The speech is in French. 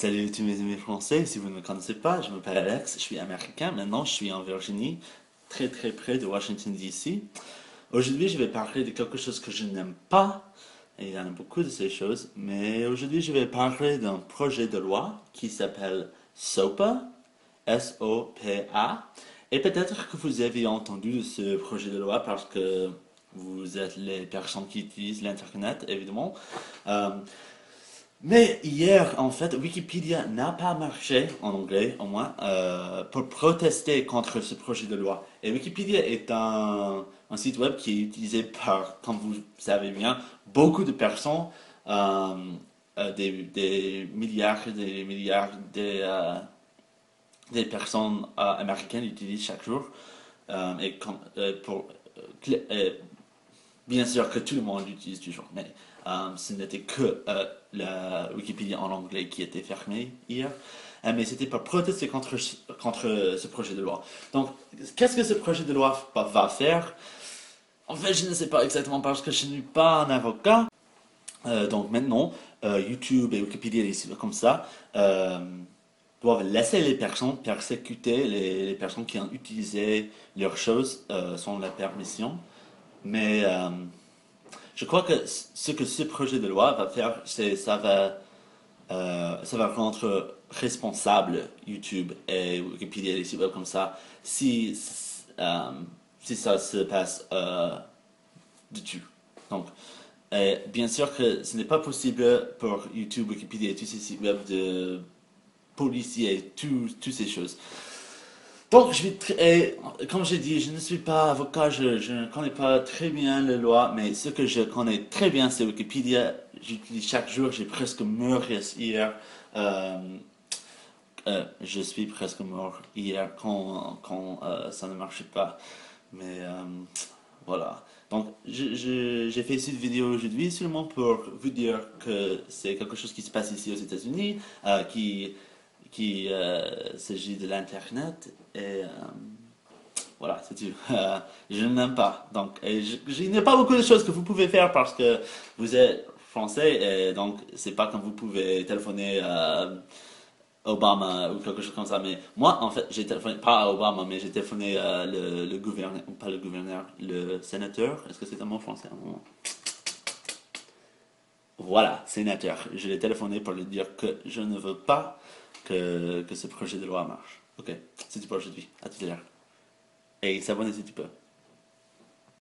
Salut tous mes amis français, si vous ne me connaissez pas, je m'appelle Alex, je suis américain, maintenant je suis en Virginie, très très près de Washington DC. Aujourd'hui je vais parler de quelque chose que je n'aime pas, et il y en a beaucoup de ces choses, mais aujourd'hui je vais parler d'un projet de loi qui s'appelle SOPA, S-O-P-A, et peut-être que vous avez entendu de ce projet de loi parce que vous êtes les personnes qui utilisent l'Internet, évidemment. Euh, mais hier, en fait, Wikipédia n'a pas marché, en anglais au moins, pour protester contre ce projet de loi. Et Wikipédia est un site web qui est utilisé par, comme vous savez bien, beaucoup de personnes, euh, des milliards des personnes américaines l'utilisent chaque jour. Et pour, bien sûr que tout le monde l'utilise toujours, mais ce n'était que la Wikipédia en anglais qui était fermée hier. Mais c'était pour protester contre ce projet de loi. Donc, qu'est-ce que ce projet de loi va faire? En fait, je ne sais pas exactement parce que je ne suis pas un avocat. Donc maintenant, YouTube et Wikipédia, les sites comme ça, doivent laisser les personnes persécuter les personnes qui ont utilisé leurs choses sans la permission. Mais je crois que ce que ce projet de loi va faire, c'est ça va rendre responsable YouTube et Wikipédia et les sites web comme ça si, euh, si ça se passe du tout. Donc, bien sûr que ce n'est pas possible pour YouTube, Wikipédia et tous ces sites web de policiers, toutes ces choses. Donc, comme j'ai dit, je ne suis pas avocat, je ne connais pas très bien les lois, mais ce que je connais très bien, c'est Wikipédia. J'utilise chaque jour, j'ai presque mort hier. Euh, je suis presque mort hier quand ça ne marchait pas. Mais voilà. Donc, j'ai fait cette vidéo aujourd'hui seulement pour vous dire que c'est quelque chose qui se passe ici aux États-Unis, qui s'agit de l'Internet. Et voilà, c'est tout. Je n'aime pas. Donc, il n'y a pas beaucoup de choses que vous pouvez faire parce que vous êtes français et donc c'est pas comme vous pouvez téléphoner Obama ou quelque chose comme ça. Mais moi, en fait, j'ai téléphoné, pas à Obama, mais j'ai téléphoné le gouverneur, pas le gouverneur, le sénateur. Est-ce que c'est un mot français? Voilà, sénateur. Je l'ai téléphoné pour lui dire que je ne veux pas que ce projet de loi marche. Ok, c'est tout pour aujourd'hui. À tout à l'heure. Et s'abonner si tu peux.